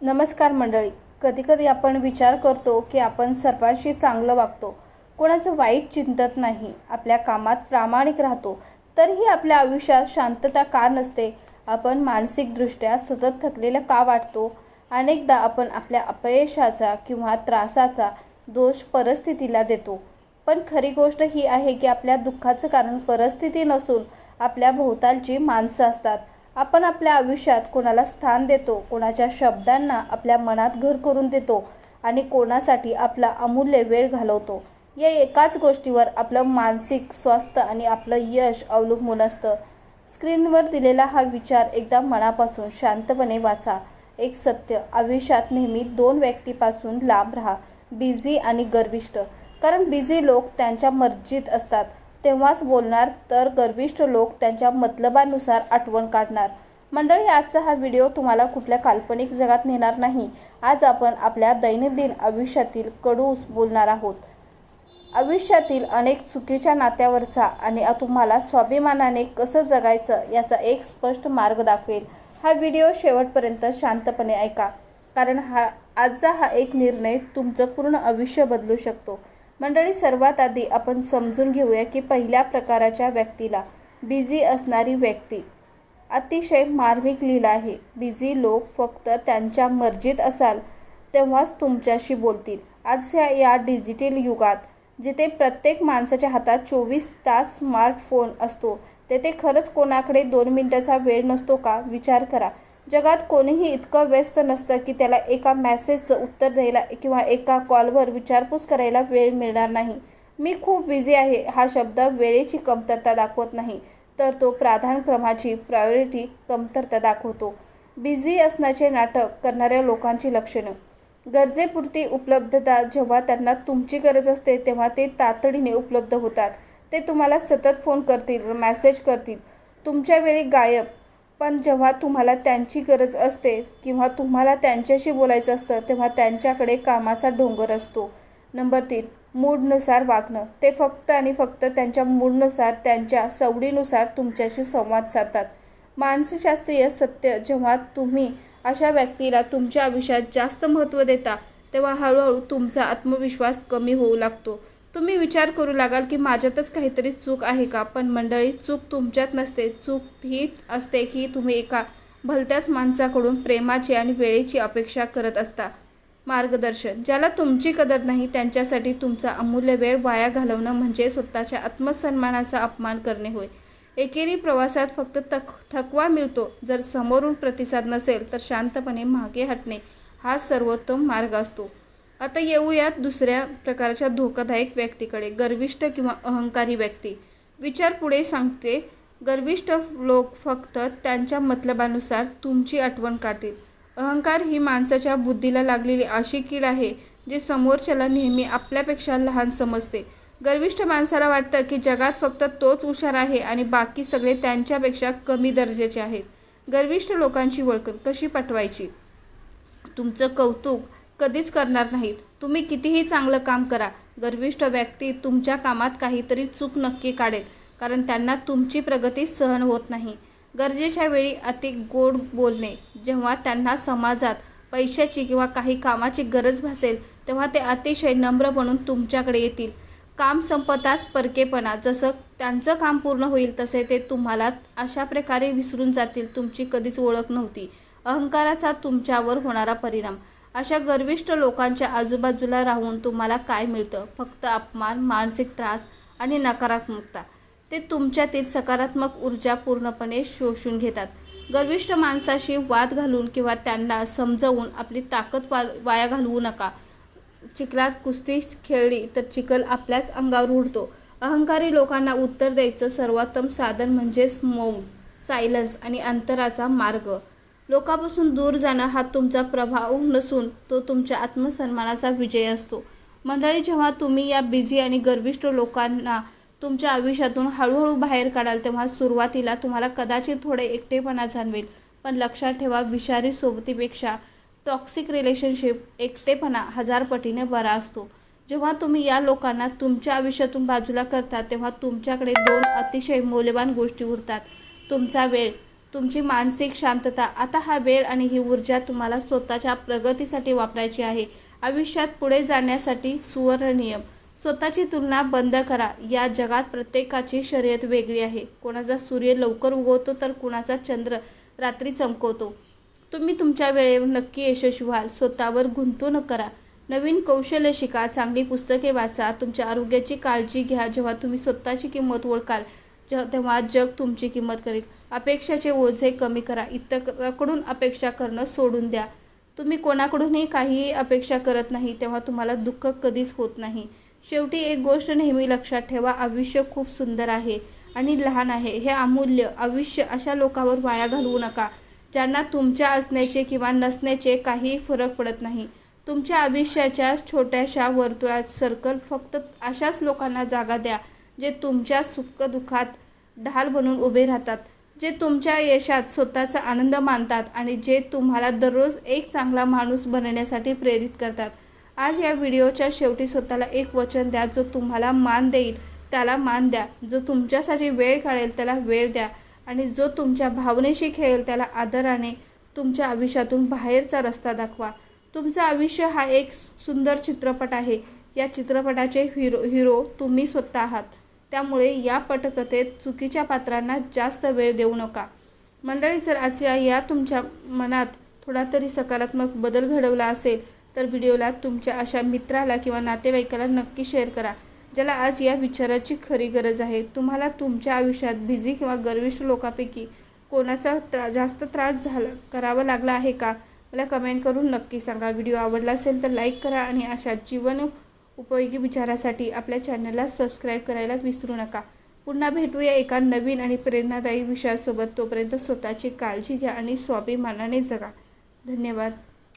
नमस्कार मंडळी. कधीकधी आपण विचार करतो की आपण सर्वांशी चांगलं वागतो, कोणाचं वाईट चिंतत नाही, आपल्या कामात प्रामाणिक राहतो. तरीही आपल्या आयुष्यात शांतता का नसते? आपण मानसिकदृष्ट्या सतत थकलेलं का वाटतो? अनेकदा आपण आपल्या अपयशाचा किंवा त्रासाचा दोष परिस्थितीला देतो. पण खरी गोष्ट ही आहे की आपल्या दुःखाचं कारण परिस्थिती नसून आपल्या भोवतालची माणसं असतात. आपण आपल्या आयुष्यात कोणाला स्थान देतो, कोणाच्या शब्दांना आपल्या मनात घर करून देतो आणि कोणासाठी आपला अमूल्य वेळ घालवतो. या एकाच गोष्टीवर आपलं मानसिक स्वास्थ्य आणि आपलं यश अवलंबून असतं. स्क्रीनवर दिलेला हा विचार एकदा मनापासून शांतपणे वाचा. एक सत्य: आयुष्यात नेहमी दोन व्यक्तीपासून लांब राहा, बिझी आणि गर्विष्ठ. कारण बिझी लोक त्यांच्या मर्जीत असतात तेव्हाच बोलणार, तर गर्विष्ठ लोक त्यांच्या मतलबानुसार आठवण काढणार. मंडळी, आजचा हा व्हिडिओ तुम्हाला कुठल्या काल्पनिक जगात नेणार नाही. आज आपण आपल्या दैनंदिन आयुष्यातील कडू बोलणार आहोत. आयुष्यातील अनेक चुकीच्या नात्यावरचा आणि तुम्हाला स्वाभिमानाने कसं जगायचं याचा एक स्पष्ट मार्ग दाखवेल. हा व्हिडिओ शेवटपर्यंत शांतपणे ऐका, कारण आजचा हा एक निर्णय तुमचं पूर्ण आयुष्य बदलू शकतो. मंडळी, सर्वात आधी आपण समजून घेऊया की पहिल्या प्रकाराच्या व्यक्तीला बिझी असणारी व्यक्ती अतिशय मार्मिक लिहिलं आहे. बिझी लोक फक्त त्यांच्या मर्जीत असाल तेव्हाच तुमच्याशी बोलतील. आजच्या या डिजिटल युगात जिथे प्रत्येक माणसाच्या हातात 24 तास स्मार्टफोन असतो, तेथे खरंच कोणाकडे 2 मिनिटाचा वेळ नसतो का? विचार करा. जगात कोणीही इतकं व्यस्त नसतं की त्याला एका मेसेजचं उत्तर द्यायला किंवा एका कॉलवर विचारपूस करायला वेळ मिळणार नाही. मी खूप बिझी आहे हा शब्द वेळेची कमतरता दाखवत नाही, तर तो प्राधान्यक्रमाची प्रायोरिटी कमतरता दाखवतो. बिझी असण्याचे नाटक करणाऱ्या लोकांची लक्षणं: गरजेपुरती उपलब्धता: जेव्हा त्यांना तुमची गरज असते तेव्हा ते तातडीने उपलब्ध होतात. ते तुम्हाला सतत फोन करतील, मेसेज करतील, तुमच्या वेळी गायब. पण जेव्हा तुम्हाला त्यांची गरज असते किंवा तुम्हाला त्यांच्याशी बोलायचं असतं तेव्हा त्यांच्याकडे कामाचा डोंगर असतो. नंबर 3, मूडनुसार वागणं: ते फक्त आणि फक्त त्यांच्या मूडनुसार, त्यांच्या सवडीनुसार तुमच्याशी संवाद साधतात. मानसशास्त्रीय सत्य: जेव्हा तुम्ही अशा व्यक्तीला तुमच्या आयुष्यात जास्त महत्त्व देता तेव्हा हळूहळू तुमचा आत्मविश्वास कमी होऊ लागतो. तुम्ही विचार करू लागाल की माझ्यातच काहीतरी चूक आहे का? पण मंडळी, चूक तुमच्यात नसते. चूक ही असते की तुम्ही एका भलत्याच माणसाकडून प्रेमाची आणि वेळेची अपेक्षा करत असता. मार्गदर्शन: ज्याला तुमची कदर नाही त्यांच्यासाठी तुमचा अमूल्य वेळ वाया घालवणं म्हणजे स्वतःच्या आत्मसन्मानाचा अपमान करणे होय. एकेरी प्रवासात फक्त थकवा मिळतो. जर समोरून प्रतिसाद नसेल तर शांतपणे मागे हटणे हा सर्वोत्तम मार्ग असतो. आता येऊयात दुसऱ्या प्रकारच्या धोकादायक व्यक्तीकडे: गर्विष्ठ किंवा अहंकारी व्यक्ती. विचार पुढे सांगते: गर्विष्ठ लोक फक्त त्यांच्या मतलबानुसार तुमची आठवण काढतील. अहंकार ही माणसाच्या बुद्धीला लागलेली अशी कीड आहे जी समोरच्याला नेहमी आपल्यापेक्षा लहान समजते. गर्विष्ठ माणसाला वाटतं की जगात फक्त तोच हुशार आहे आणि बाकी सगळे त्यांच्यापेक्षा कमी दर्जाचे आहेत. गर्विष्ठ लोकांची ओळख कशी पटवायची? तुमचं कौतुक कधीच करणार नाहीत. तुम्ही कितीही चांगलं काम करा, गर्विष्ठ व्यक्ती तुमच्या कामात काहीतरी चूक नक्की काढेल, कारण त्यांना तुमची प्रगती सहन होत नाही. गरजेच्या वेळी अति गोड बोलणे: जेव्हा त्यांना समाजात पैशाची किंवा काही कामाची गरज भासेल तेव्हा ते अतिशय नम्र बनून तुमच्याकडे येतील. काम संपताच परकेपणा: जसं त्यांचं काम पूर्ण होईल तसे ते तुम्हाला अशा प्रकारे विसरून जातील तुमची कधीच ओळख नव्हती. अहंकाराचा तुमच्यावर होणारा परिणाम: अशा गर्विष्ठ लोकांच्या आजूबाजूला राहून तुम्हाला काय मिळतं? फक्त अपमान, मानसिक त्रास आणि नकारात्मकता. ते तुमच्यातील सकारात्मक ऊर्जा पूर्णपणे शोषून घेतात. गर्विष्ठ माणसाशी वाद घालून किंवा त्यांना समजावून आपली ताकद वाया घालवू नका. चिखलात कुस्ती खेळली तर चिखल आपल्याच अंगावर उडतो. अहंकारी लोकांना उत्तर द्यायचं सर्वोत्तम साधन म्हणजे मौन, सायलन्स आणि अंतराचा मार्ग. लोकांपासून दूर जाणं हा तुमचा प्रभाव नसून तो तुमच्या आत्मसन्मानाचा विजय असतो. मंडळी, जेव्हा तुम्ही या बिझी आणि गर्विष्ठ लोकांना तुमच्या आयुष्यातून हळूहळू बाहेर काढाल तेव्हा सुरुवातीला तुम्हाला कदाचित थोडे एकटेपणा जाणवेल. पण लक्षात ठेवा, विषारी सोबतीपेक्षा टॉक्सिक रिलेशनशिप एकटेपणा 1000 पटीने बरा असतो. जेव्हा तुम्ही या लोकांना तुमच्या आयुष्यातून बाजूला करता तेव्हा तुमच्याकडे 2 अतिशय मौल्यवान गोष्टी उरतात: तुमचा वेळ, तुमची मानसिक शांतता. आता हा वेळ आणि ही ऊर्जा तुम्हाला स्वतःच्या प्रगतीसाठी वापरायची आहे. आयुष्यात पुढे जाण्यासाठी सुवर्ण नियम. स्वतःची तुलना बंद करा. या जगात प्रत्येकाची शर्यत वेगळी आहे. कोणाचा सूर्य लवकर उगवतो तर कुणाचा चंद्र रात्री चमकवतो. तुम्ही तुमच्या वेळेवर नक्की यशस्वी व्हाल. स्वतःवर गुंतवणूक करा. नवीन कौशल्य शिका. चांगली पुस्तके वाचा. तुमच्या आरोग्याची काळजी घ्या. जेव्हा तुम्ही स्वतःची किंमत ओळखाल तेव्हा जग तुमची किंमत करेल. अपेक्षाचे ओझे कमी करा. इतरांकडून अपेक्षा करणं सोडून द्या. तुम्ही कोणाकडूनही काहीही अपेक्षा करत नाही तेव्हा तुम्हाला दुःख कधीच होत नाही. शेवटी एक गोष्ट नेहमी लक्षात ठेवा, आयुष्य खूप सुंदर आहे आणि लहान आहे. हे अमूल्य आयुष्य अशा लोकांवर वाया घालवू नका ज्यांना तुमच्या असण्याचे किंवा नसण्याचे काही फरक पडत नाही. तुमच्या आयुष्याच्या छोट्याशा वर्तुळात सर्कल फक्त अशाच लोकांना जागा द्या जे तुमच्या सुखदुःखात ढाल बनून उभे राहतात, जे तुमच्या यशात स्वतःचा आनंद मानतात आणि जे तुम्हाला दररोज एक चांगला माणूस बनण्यासाठी प्रेरित करतात. आज या व्हिडिओच्या शेवटी स्वतःला एक वचन द्या. जो तुम्हाला मान देईल त्याला मान द्या. जो तुमच्यासाठी वेळ काढेल त्याला वेळ द्या आणि जो तुमच्या भावनेशी खेळेल त्याला आदराने तुमच्या आयुष्यातून बाहेरचा रस्ता दाखवा. तुमचं आयुष्य हा एक सुंदर चित्रपट आहे. या चित्रपटाचे हिरो तुम्ही स्वतः आहात. त्यामुळे या पटकथेत चुकीच्या पात्रांना जास्त वेळ देऊ नका. मंडळी, जर आजच्या या तुमच्या मनात थोडा तरी सकारात्मक बदल घडवला असेल तर व्हिडिओला तुमच्या अशा मित्राला किंवा नातेवाईकाला नक्की शेअर करा ज्याला आज या विचाराची खरी गरज आहे. तुम्हाला तुमच्या आयुष्यात बिझी किंवा गर्विष्ठ लोकांपैकी कोणाचा जास्त त्रास करावा लागला आहे का? मला कमेंट करून नक्की सांगा. व्हिडिओ आवडला असेल तर लाईक करा आणि अशा जीवन उपयोगी विचारासाठी आपल्या चॅनलला सबस्क्राईब करायला विसरू नका. पुन्हा भेटूया एका नवीन आणि प्रेरणादायी विषयासोबत. तोपर्यंत स्वतःची काळजी घ्या आणि स्वाभिमानाने जगा. धन्यवाद.